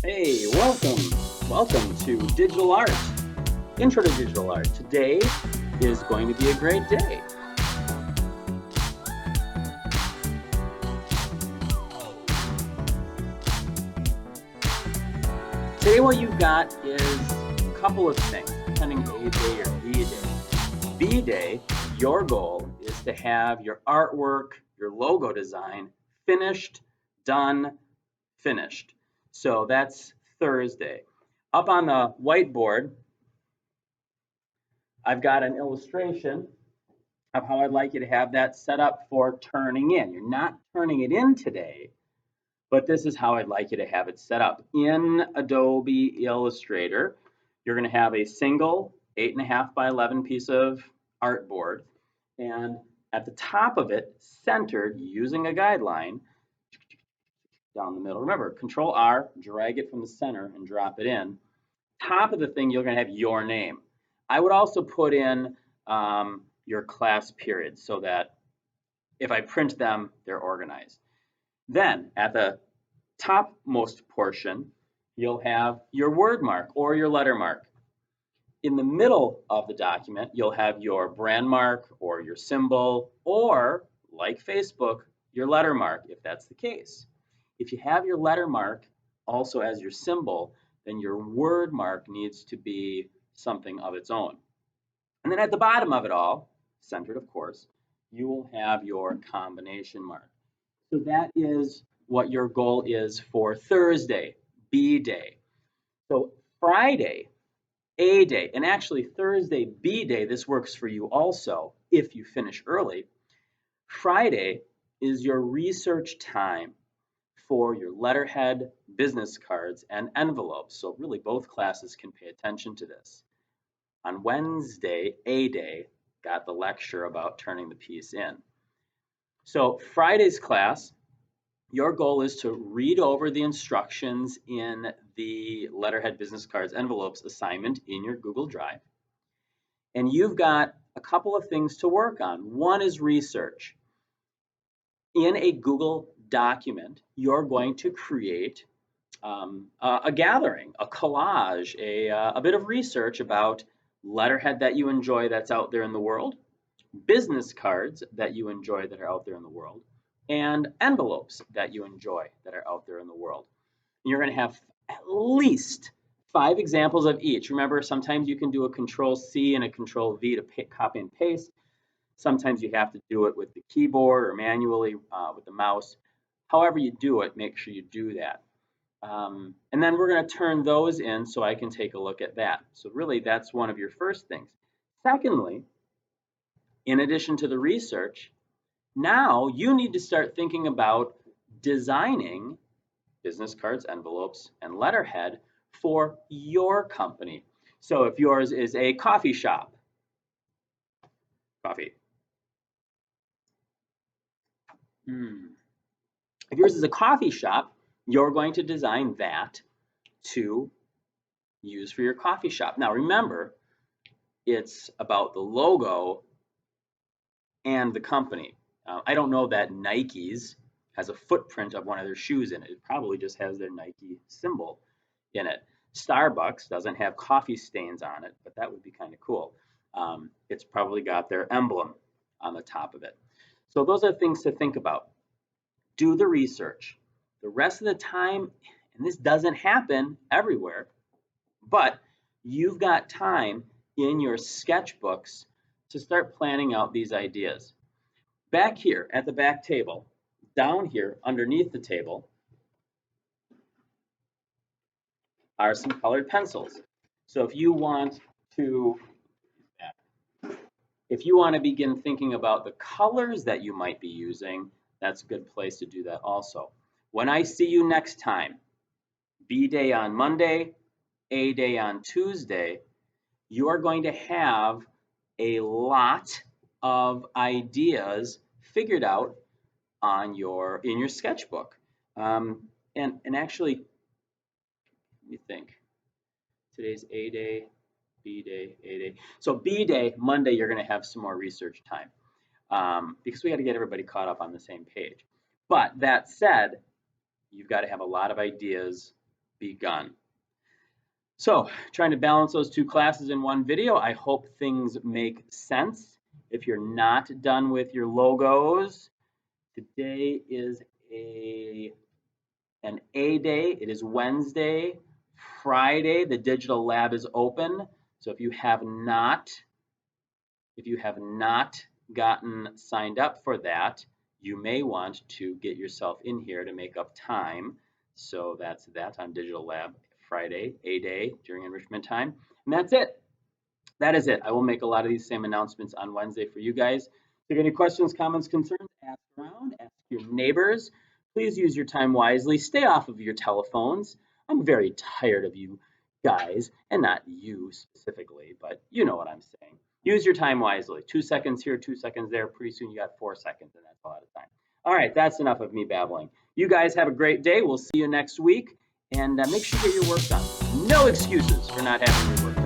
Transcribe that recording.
Hey, welcome to Digital Art, Intro to Digital Art. Today is going to be a great day. Today what you've got is a couple of things, depending A day or B day. B day, your goal is to have your artwork, your logo design finished, done, finished. So that's Thursday. Up on the whiteboard, I've got an illustration of how I'd like you to have that set up for turning in. You're not turning it in today, but this is how I'd like you to have it set up. In Adobe Illustrator, you're going to have a single 8.5 by 11 piece of artboard, and at the top of it, centered using a guideline down the middle. Remember, Control R, drag it from the center and drop it in. Top of the thing, you're going to have your name. I would also put in your class periods so that if I print them, they're organized. Then at the topmost portion, you'll have your word mark or your letter mark. In the middle of the document, you'll have your brand mark or your symbol, or like Facebook, your letter mark, if that's the case. If you have your letter mark also as your symbol, then your word mark needs to be something of its own. And then at the bottom of it all, centered of course, you will have your combination mark. So that is what your goal is for Thursday, B day. So Friday, A day, and actually Thursday, B day, this works for you also if you finish early. Friday is your research time for your letterhead, business cards, and envelopes. So really both classes can pay attention to this. On Wednesday, A day, got the lecture about turning the piece in. So Friday's class, your goal is to read over the instructions in the letterhead, business cards, envelopes assignment in your Google Drive. And you've got a couple of things to work on. One is research. In a Google document, you're going to create a gathering, a collage, a bit of research about letterhead that you enjoy that's out there in the world, business cards that you enjoy that are out there in the world, and envelopes that you enjoy that are out there in the world. You're going to have at least 5 examples of each. Remember, sometimes you can do a Control C and a Control V to copy and paste. Sometimes you have to do it with the keyboard or manually with the mouse. However you do it, make sure you do that. And then we're going to turn those in so I can take a look at that. So really, that's one of your first things. Secondly, in addition to the research, now you need to start thinking about designing business cards, envelopes, and letterhead for your company. So if yours is a coffee shop, coffee. If yours is a coffee shop, you're going to design that to use for your coffee shop. Now remember, it's about the logo and the company. I don't know that Nike's has a footprint of one of their shoes in it. It probably just has their Nike symbol in it. Starbucks doesn't have coffee stains on it, but that would be kind of cool. It's probably got their emblem on the top of it. So those are things to think about. Do the research. The rest of the time, and this doesn't happen everywhere, but you've got time in your sketchbooks to start planning out these ideas. Back here at the back table, down here underneath the table, are some colored pencils. So if you want to begin thinking about the colors that you might be using, that's a good place to do that also. When I see you next time, B day on Monday, A day on Tuesday, you are going to have a lot of ideas figured out on in your sketchbook. And actually, let me think. Today's A day, B day, A day. So B day, Monday, you're going to have some more research time because we got to get everybody caught up on the same page. But that said, you've got to have a lot of ideas begun. So, trying to balance those two classes in one video. I hope things make sense. If you're not done with your logos, today is an A day. It is Wednesday. Friday, the digital lab is open. So if you have not gotten signed up for that, you may want to get yourself in here to make up time. So that's that on digital lab Friday, A day during enrichment time. And that's it. That is it. I will make a lot of these same announcements on Wednesday for you guys. If you have any questions, comments, concerns, ask around, ask your neighbors. Please use your time wisely. Stay off of your telephones. I'm very tired of you guys, and not you specifically, but you know what I'm saying. Use your time wisely. 2 seconds here, 2 seconds there. Pretty soon you got 4 seconds, and that's a lot of time. All right, that's enough of me babbling. You guys have a great day. We'll see you next week, and make sure you get your work done. No excuses for not having your work done.